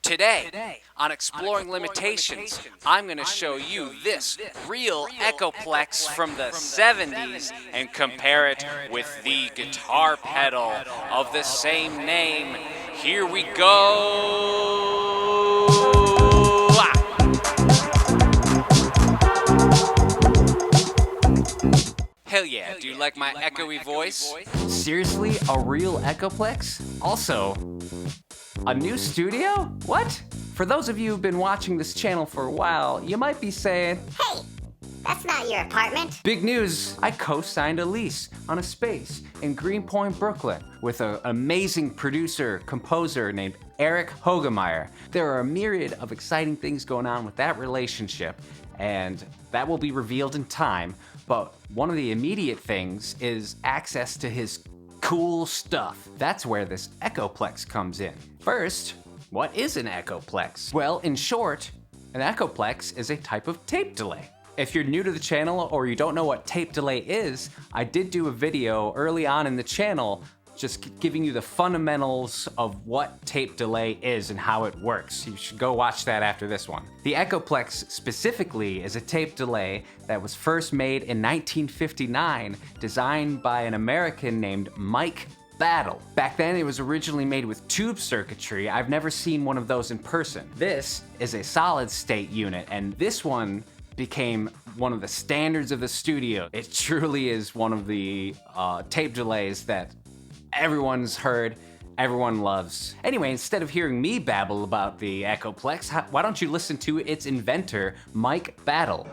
Today, on Exploring Limitations, I'm going to show you this real Echoplex from the 70s and compare it with the guitar pedal of the same name. Here we go! Hell yeah, do you like my echoey voice? Seriously, a real Echoplex? Also, a new studio? What? For those of you who've been watching this channel for a while, you might be saying, Hey, that's not your apartment. big news, I co-signed a lease on a space in Greenpoint, Brooklyn with an amazing producer, composer named Hoegemeyer. There are a myriad of exciting things going on with that relationship, and that will be revealed in time, but one of the immediate things is access to his cool stuff. That's where this Echoplex comes in. First, what is an Echoplex? Well, in short, an Echoplex is a type of tape delay. If you're new to the channel or you don't know what tape delay is, I did do a video early on in the channel just giving you the fundamentals of what tape delay is and how it works. You should go watch that after this one. The Echoplex specifically is a tape delay that was first made in 1959, designed by an American named Mike Battle. Back then it was originally made with tube circuitry. I've never seen one of those in person. This is a solid state unit, and this one became one of the standards of the studio. It truly is one of the tape delays that everyone's heard, everyone loves. Anyway, instead of hearing me babble about the Echoplex, why don't you listen to its inventor, Mike Battle?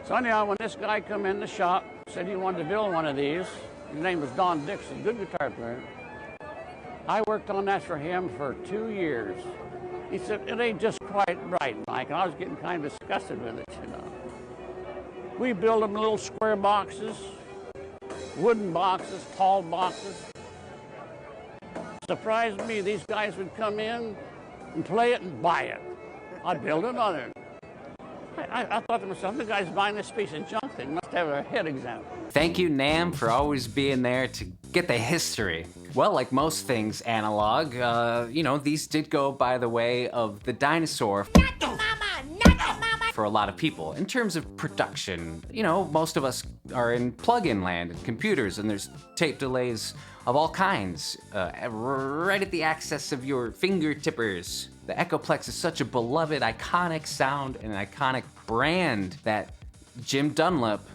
So anyhow, when this guy come in the shop, said he wanted to build one of these, his name was Don Dixon, good guitar player. I worked on that for him for 2 years. He said, it ain't just quite right, Mike, and I was getting kind of disgusted with it, you know. We build them little square boxes, wooden boxes, tall boxes. Surprised me, these guys would come in and play it and buy it. I'd build another. I thought to myself, the guy's buying this piece of junk thing, must have a head exam. Thank you, NAMM, for always being there to get the history. Well, like most things analog, these did go by the way of the dinosaur for a lot of people. In terms of production, most of us are in plug-in land and computers, and there's tape delays of all kinds, right at the access of your fingertippers. The Echoplex is such a beloved, iconic sound and an iconic brand that Jim Dunlop,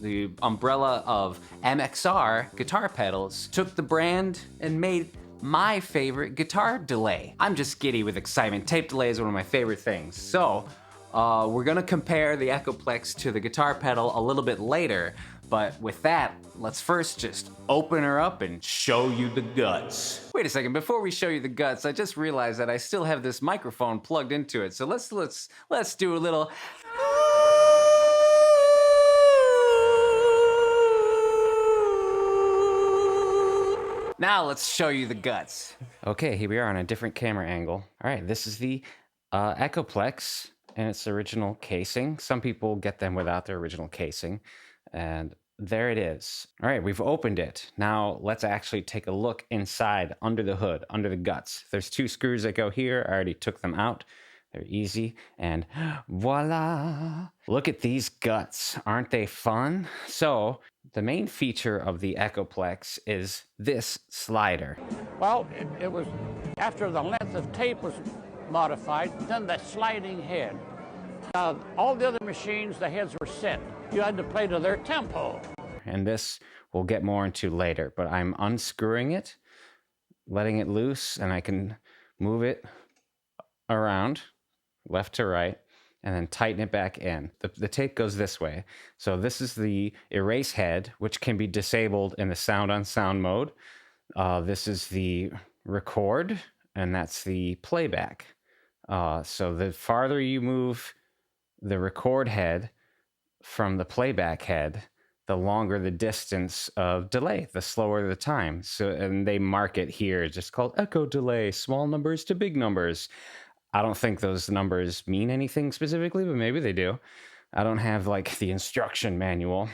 the umbrella of MXR guitar pedals, took the brand and made my favorite guitar delay. I'm just giddy with excitement. Tape delay is one of my favorite things. So, we're gonna compare the Echoplex to the guitar pedal a little bit later, but with that, let's first just open her up and show you the guts. Wait a second, before we show you the guts, I just realized that I still have this microphone plugged into it, so let's do a little. Now let's show you the guts. Okay, here we are on a different camera angle. All right, this is the Echoplex and its original casing. Some people get them without their original casing, and there it is. All right, we've opened it. Now let's actually take a look inside, under the hood, under the guts. There's 2 screws that go here. I already took them out. They're easy, and voila! Look at these guts. Aren't they fun? So, the main feature of the Echoplex is this slider. Well, it was after the length of tape was modified, then the sliding head. Now, all the other machines, the heads were set. You had to play to their tempo. And this we'll get more into later, but I'm unscrewing it, letting it loose, and I can move it around, left to right, and then tighten it back in. The tape goes this way. So this is the erase head, which can be disabled in the sound on sound mode. This is the record, and that's the playback. So the farther you move the record head from the playback head, the longer the distance of delay, the slower the time. So, and they mark it here, just called echo delay, small numbers to big numbers. I don't think those numbers mean anything specifically, but maybe they do. I don't have like the instruction manual.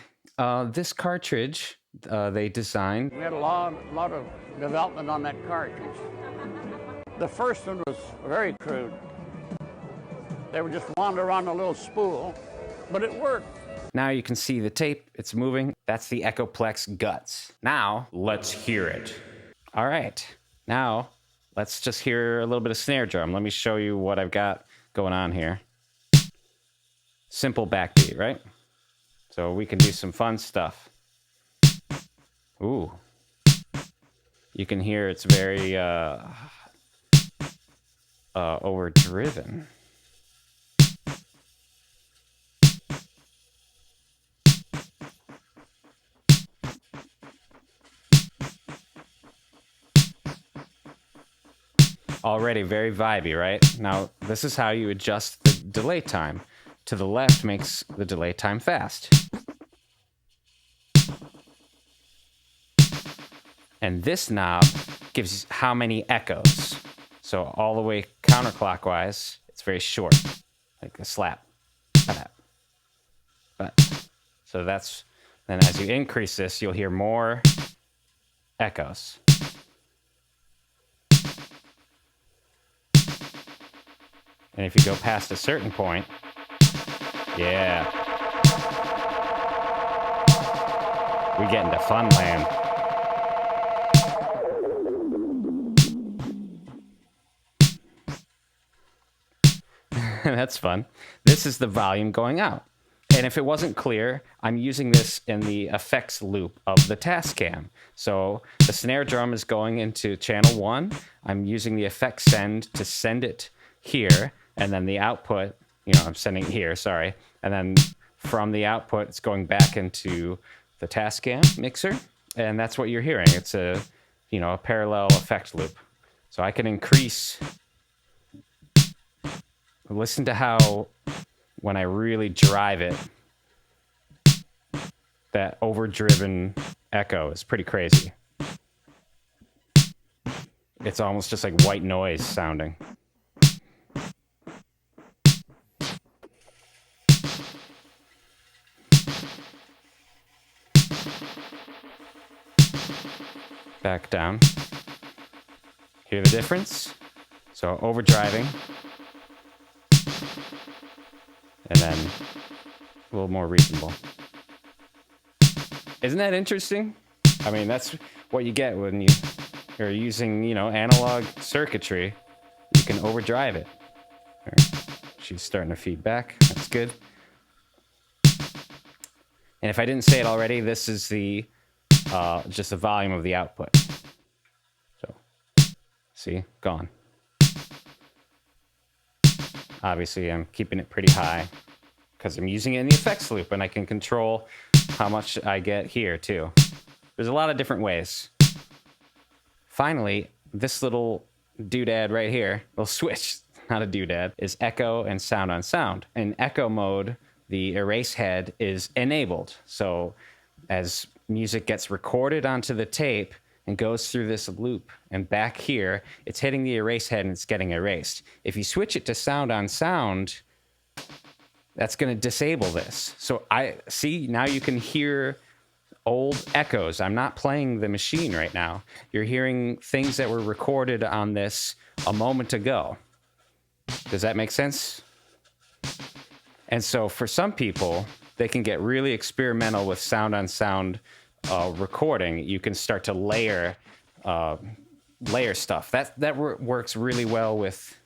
This cartridge they designed. We had a lot of development on that cartridge. The first one was very crude. They would just wander around a little spool, but it worked. Now you can see the tape, it's moving. That's the Echoplex guts. Now, let's hear it. All right, now let's just hear a little bit of snare drum. Let me show you what I've got going on here. Simple backbeat, right? So we can do some fun stuff. Ooh. You can hear it's very overdriven. Already very vibey, right? Now, this is how you adjust the delay time. To the left makes the delay time fast. And this knob gives how many echoes. So all the way counterclockwise, it's very short, like a slap. But so that's, then as you increase this, you'll hear more echoes. And if you go past a certain point, yeah, we get into fun land. That's fun. This is the volume going out. And if it wasn't clear, I'm using this in the effects loop of the Tascam. So the snare drum is going into channel 1. I'm using the effects send to send it here. And then the output, I'm sending it here, sorry. And then from the output, it's going back into the Tascam mixer. And that's what you're hearing. It's a parallel effect loop. So I can increase. Listen to how, when I really drive it, that overdriven echo is pretty crazy. It's almost just like white noise sounding. Back down. Hear the difference? So overdriving. And then a little more reasonable. Isn't that interesting? I mean, that's what you get when you're using, analog circuitry. You can overdrive it. She's starting to feed back. That's good. And if I didn't say it already, this is the just the volume of the output. So, see, gone. Obviously, I'm keeping it pretty high because I'm using it in the effects loop, and I can control how much I get here, too. There's a lot of different ways. Finally, this little doodad right here, little switch, not a doodad, is echo and sound on sound. In echo mode, the erase head is enabled. So as music gets recorded onto the tape and goes through this loop, and back here, it's hitting the erase head and it's getting erased. If you switch it to sound on sound, that's going to disable this. So now you can hear old echoes. I'm not playing the machine right now. You're hearing things that were recorded on this a moment ago. Does that make sense? And so for some people, they can get really experimental with sound on sound recording. You can start to layer stuff. That works really well with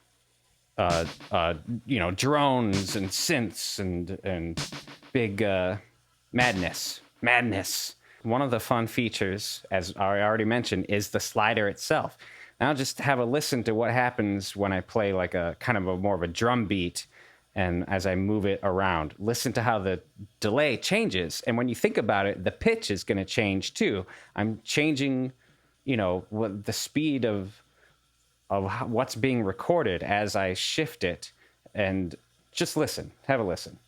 drones and synths and big madness. One of the fun features, as I already mentioned, is the slider itself. Now just have a listen to what happens when I play like a kind of more of a drum beat, and as I move it around. Listen to how the delay changes. And when you think about it, the pitch is going to change too. I'm changing, the speed of what's being recorded as I shift it. And just listen. Have a listen.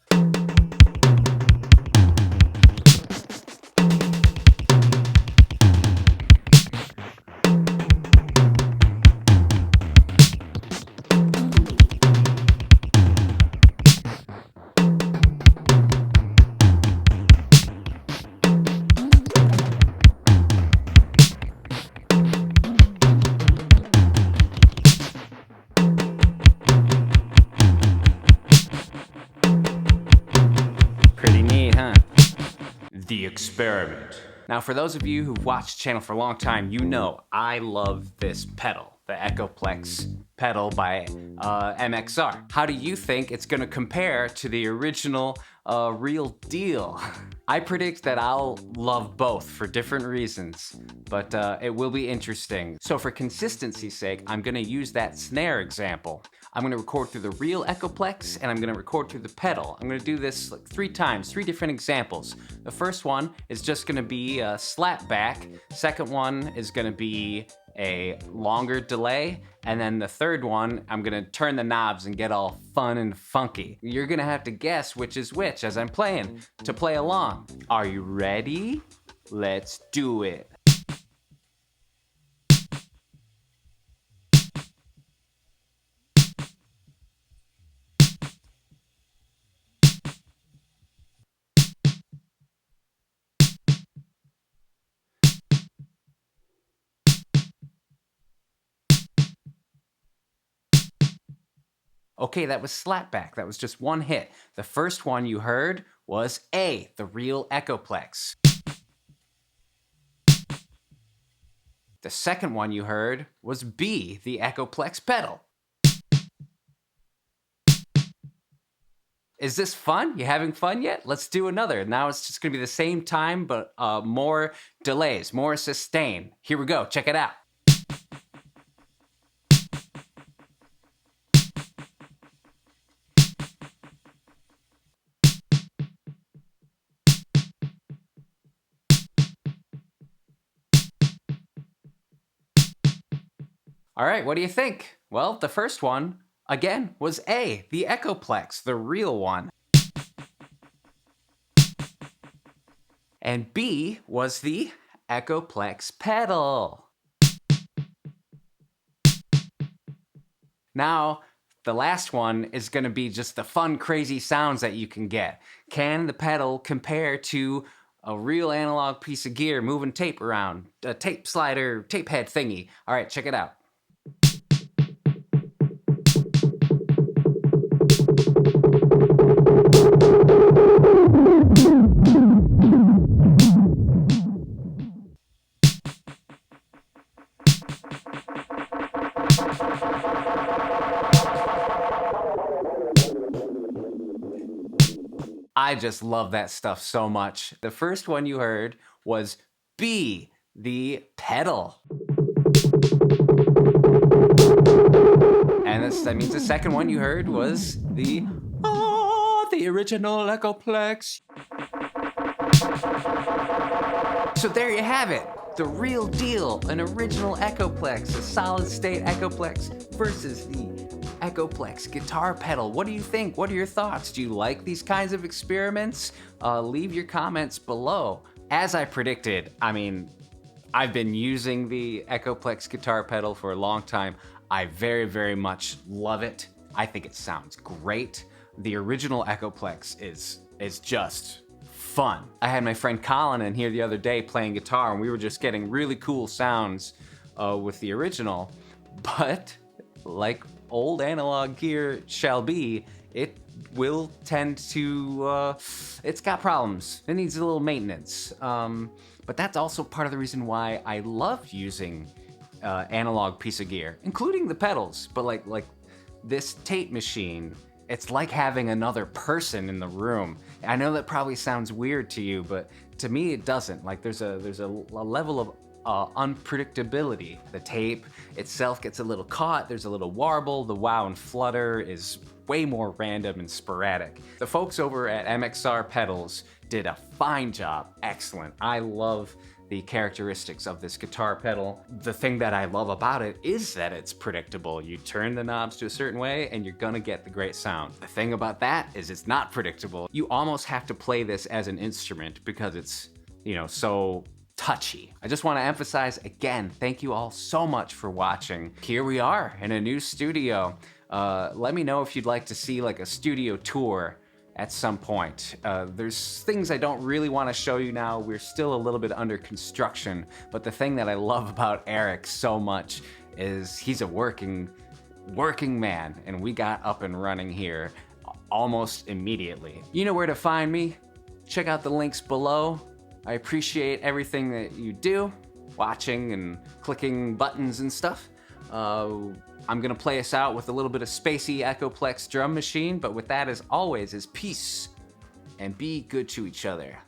The experiment. Now, for those of you who've watched the channel for a long time, you know I love this pedal, the Echoplex pedal by MXR. How do you think it's gonna compare to the original real deal? I predict that I'll love both for different reasons, but it will be interesting. So for consistency's sake, I'm gonna use that snare example. I'm gonna record through the real Echoplex and I'm gonna record through the pedal. I'm gonna do this like 3 times, 3 different examples. The first one is just gonna be a slap back. Second one is gonna be a longer delay. And then the third one, I'm gonna turn the knobs and get all fun and funky. You're gonna have to guess which is which as I'm playing to play along. Are you ready? Let's do it. Okay, that was slapback. That was just one hit. The first one you heard was A, the real Echoplex. The second one you heard was B, the Echoplex pedal. Is this fun? You having fun yet? Let's do another. Now it's just gonna be the same time, but more delays, more sustain. Here we go, check it out. All right, what do you think? Well, the first one, again, was A, the Echoplex, the real one. And B was the Echoplex pedal. Now, the last one is gonna be just the fun, crazy sounds that you can get. Can the pedal compare to a real analog piece of gear moving tape around? A tape slider, tape head thingy. All right, check it out. I just love that stuff so much. The first one you heard was B, the pedal. And that means the second one you heard was the original Echoplex. So there you have it. The real deal, an original Echoplex, a solid state Echoplex versus the Echoplex guitar pedal. What do you think? What are your thoughts? Do you like these kinds of experiments? Leave your comments below. As I predicted, I mean, I've been using the Echoplex guitar pedal for a long time. I very, very much love it. I think it sounds great. The original Echoplex is just fun. I had my friend Colin in here the other day playing guitar and we were just getting really cool sounds with the original, but like old analog gear shall be, it will tend to, it's got problems. It needs a little maintenance. But that's also part of the reason why I love using analog piece of gear, including the pedals, but like this tape machine, it's like having another person in the room. I know that probably sounds weird to you, but to me it doesn't. Like there's a level of unpredictability. The tape itself gets a little caught, there's a little warble, the wow and flutter is way more random and sporadic. The folks over at MXR Pedals did a fine job, excellent. I love the characteristics of this guitar pedal. The thing that I love about it is that it's predictable. You turn the knobs to a certain way and you're gonna get the great sound. The thing about that is it's not predictable. You almost have to play this as an instrument because it's, you know, so touchy. I just want to emphasize again, thank you all so much for watching. Here we are in a new studio. Let me know if you'd like to see like a studio tour at some point. There's things I don't really want to show you now. We're still a little bit under construction, but the thing that I love about Eric so much is he's a working man, and we got up and running here almost immediately. You know where to find me. Check out the links below. I appreciate everything that you do, watching and clicking buttons and stuff. I'm gonna play us out with a little bit of spacey Echoplex drum machine, but with that, as always, is peace and be good to each other.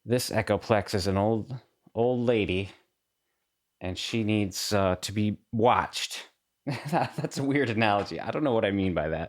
This Echoplex is an old lady, and she needs to be watched. That's a weird analogy. I don't know what I mean by that.